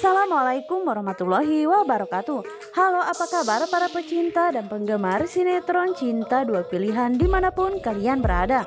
Assalamualaikum warahmatullahi wabarakatuh. Halo, apa kabar para pecinta dan penggemar sinetron Cinta Dua Pilihan dimanapun kalian berada.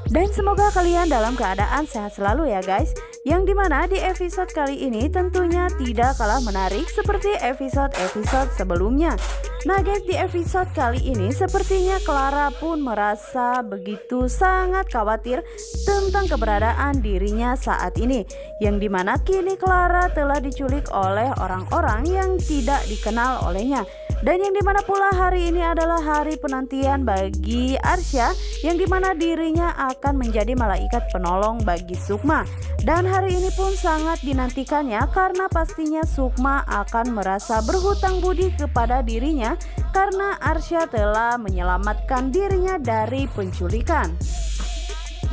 Dan semoga kalian dalam keadaan sehat selalu ya guys. Yang dimana di episode kali ini tentunya tidak kalah menarik seperti episode-episode sebelumnya. Nah guys, di episode kali ini sepertinya Clara pun merasa begitu sangat khawatir tentang keberadaan dirinya saat ini. Yang dimana kini Clara telah diculik oleh orang-orang yang tidak dikenal olehnya. Dan yang dimana pula hari ini adalah hari penantian bagi Arsya, yang dimana dirinya akan menjadi malaikat penolong bagi Sukma. Dan hari ini pun sangat dinantikannya karena pastinya Sukma akan merasa berhutang budi kepada dirinya karena Arsya telah menyelamatkan dirinya dari penculikan.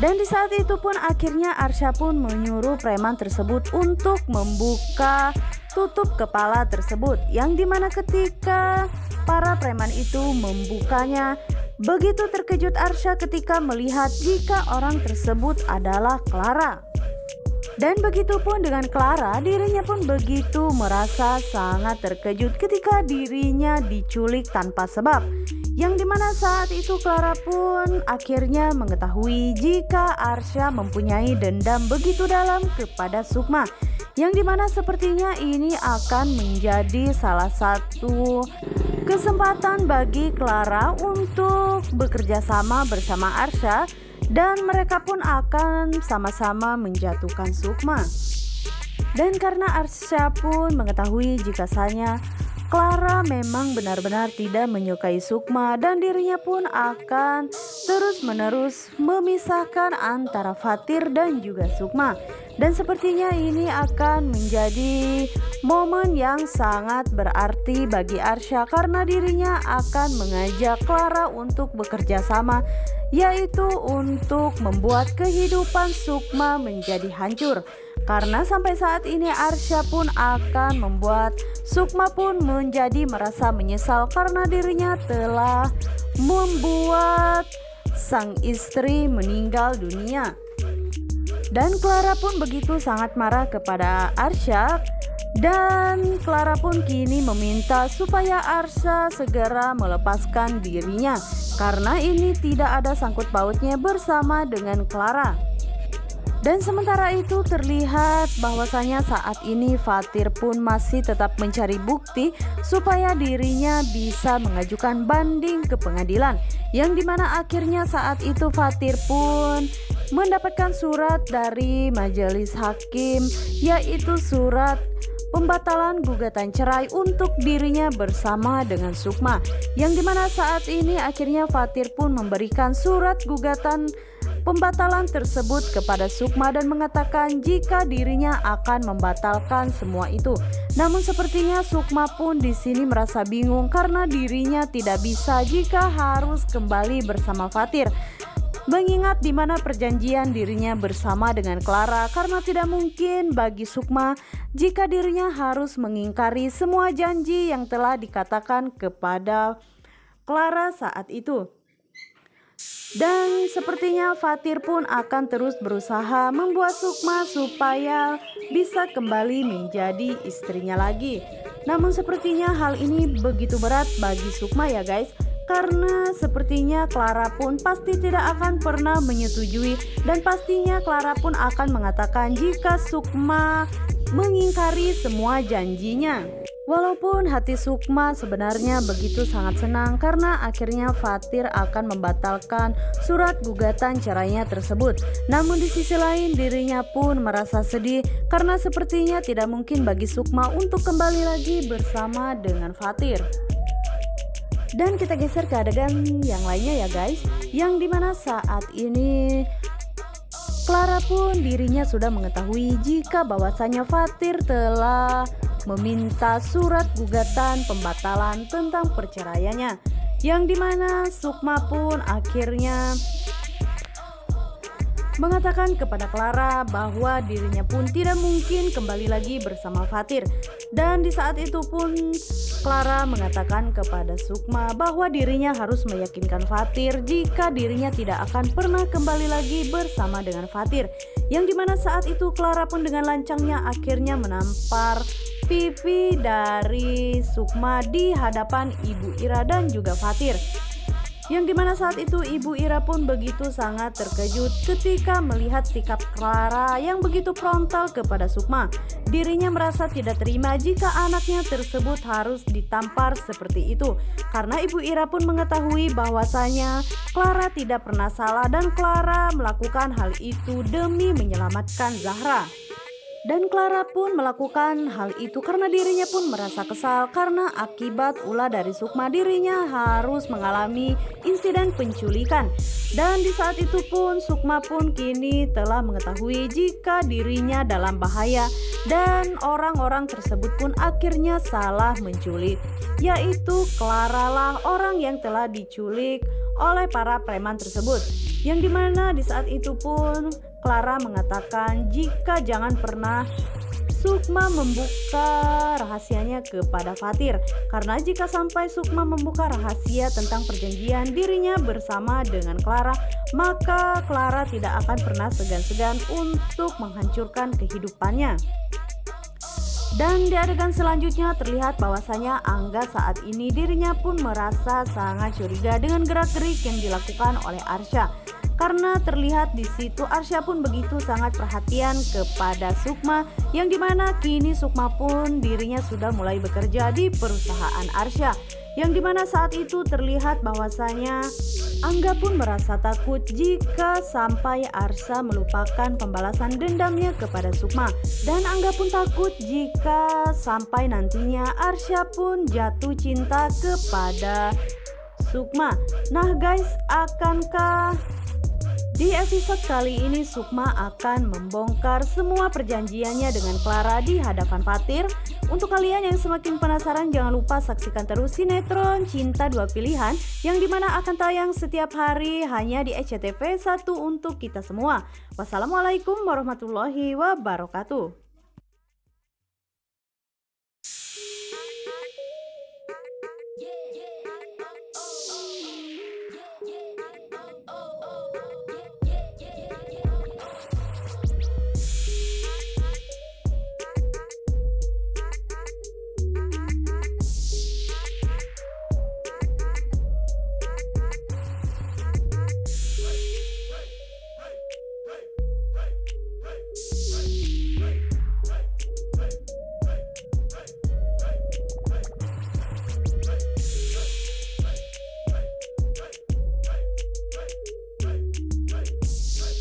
Dan di saat itu pun akhirnya Arsya pun menyuruh preman tersebut untuk membuka tutup kepala tersebut, yang dimana ketika para preman itu membukanya, begitu terkejut Arsya ketika melihat jika orang tersebut adalah Clara. Dan begitu pun dengan Clara, dirinya pun begitu merasa sangat terkejut ketika dirinya diculik tanpa sebab. Yang dimana saat itu Clara pun akhirnya mengetahui jika Arsya mempunyai dendam begitu dalam kepada Sukma. Yang dimana sepertinya ini akan menjadi salah satu kesempatan bagi Clara untuk bekerja sama bersama Arsya. Dan mereka pun akan sama-sama menjatuhkan Sukma. Dan karena Arsya pun mengetahui jikasanya Clara memang benar-benar tidak menyukai Sukma, dan dirinya pun akan terus-menerus memisahkan antara Fatir dan juga Sukma. Dan sepertinya ini akan menjadi momen yang sangat berarti bagi Arsya karena dirinya akan mengajak Clara untuk bekerja sama, yaitu untuk membuat kehidupan Sukma menjadi hancur. Karena sampai saat ini Arsya pun akan membuat Sukma pun menjadi merasa menyesal karena dirinya telah membuat sang istri meninggal dunia. Dan Clara pun begitu sangat marah kepada Arsya, dan Clara pun kini meminta supaya Arsya segera melepaskan dirinya karena ini tidak ada sangkut pautnya bersama dengan Clara. Dan sementara itu terlihat bahwasanya saat ini Fatir pun masih tetap mencari bukti supaya dirinya bisa mengajukan banding ke pengadilan, yang dimana akhirnya saat itu Fatir pun mendapatkan surat dari majelis hakim, yaitu surat pembatalan gugatan cerai untuk dirinya bersama dengan Sukma, yang dimana saat ini akhirnya Fatir pun memberikan surat gugatan pembatalan tersebut kepada Sukma dan mengatakan jika dirinya akan membatalkan semua itu. Namun sepertinya Sukma pun di sini merasa bingung karena dirinya tidak bisa jika harus kembali bersama Fatir. Mengingat di mana perjanjian dirinya bersama dengan Clara, karena tidak mungkin bagi Sukma jika dirinya harus mengingkari semua janji yang telah dikatakan kepada Clara saat itu. Dan sepertinya Fatir pun akan terus berusaha membuat Sukma supaya bisa kembali menjadi istrinya lagi. Namun sepertinya hal ini begitu berat bagi Sukma ya guys, karena sepertinya Clara pun pasti tidak akan pernah menyetujui, dan pastinya Clara pun akan mengatakan jika Sukma mengingkari semua janjinya. Walaupun hati Sukma sebenarnya begitu sangat senang karena akhirnya Fatir akan membatalkan surat gugatan cerainya tersebut. Namun di sisi lain dirinya pun merasa sedih karena sepertinya tidak mungkin bagi Sukma untuk kembali lagi bersama dengan Fatir. Dan kita geser ke adegan yang lainnya ya guys, yang dimana saat ini Clara pun dirinya sudah mengetahui jika bahwasanya Fatir telah meminta surat gugatan pembatalan tentang perceraiannya, yang dimana Sukma pun akhirnya mengatakan kepada Clara bahwa dirinya pun tidak mungkin kembali lagi bersama Fatir. Dan di saat itu pun Clara mengatakan kepada Sukma bahwa dirinya harus meyakinkan Fatir jika dirinya tidak akan pernah kembali lagi bersama dengan Fatir. yang dimana saat itu Clara pun dengan lancangnya akhirnya menampar pipi dari Sukma di hadapan Ibu Ira dan juga Fatir. Yang dimana saat itu Ibu Ira pun begitu sangat terkejut ketika melihat sikap Clara yang begitu frontal kepada Sukma. Dirinya merasa tidak terima jika anaknya tersebut harus ditampar seperti itu, karena Ibu Ira pun mengetahui bahwasanya Clara tidak pernah salah dan Clara melakukan hal itu demi menyelamatkan Zahra. Dan Clara pun melakukan hal itu karena dirinya pun merasa kesal karena akibat ulah dari Sukma dirinya harus mengalami insiden penculikan. Dan di saat itu pun Sukma pun kini telah mengetahui jika dirinya dalam bahaya dan orang-orang tersebut pun akhirnya salah menculik, yaitu Clara lah orang yang telah diculik oleh para preman tersebut. Yang dimana di saat itu pun Clara mengatakan jika jangan pernah Sukma membuka rahasianya kepada Fatir, karena jika sampai Sukma membuka rahasia tentang perjanjian dirinya bersama dengan Clara, maka Clara tidak akan pernah segan-segan untuk menghancurkan kehidupannya. Dan di adegan selanjutnya terlihat bahwasanya Angga saat ini dirinya pun merasa sangat curiga dengan gerak-gerik yang dilakukan oleh Arsya. Karena terlihat di situ Arsya pun begitu sangat perhatian kepada Sukma, yang dimana kini Sukma pun dirinya sudah mulai bekerja di perusahaan Arsya. Yang dimana saat itu terlihat bahwasanya Angga pun merasa takut jika sampai Arsya melupakan pembalasan dendamnya kepada Sukma. Dan Angga pun takut jika sampai nantinya Arsya pun jatuh cinta kepada Sukma. Nah guys, akankah di episode kali ini Sukma akan membongkar semua perjanjiannya dengan Clara di hadapan Fatir? Untuk kalian yang semakin penasaran, jangan lupa saksikan terus sinetron Cinta Dua Pilihan yang dimana akan tayang setiap hari hanya di SCTV 1 untuk kita semua. Wassalamualaikum warahmatullahi wabarakatuh.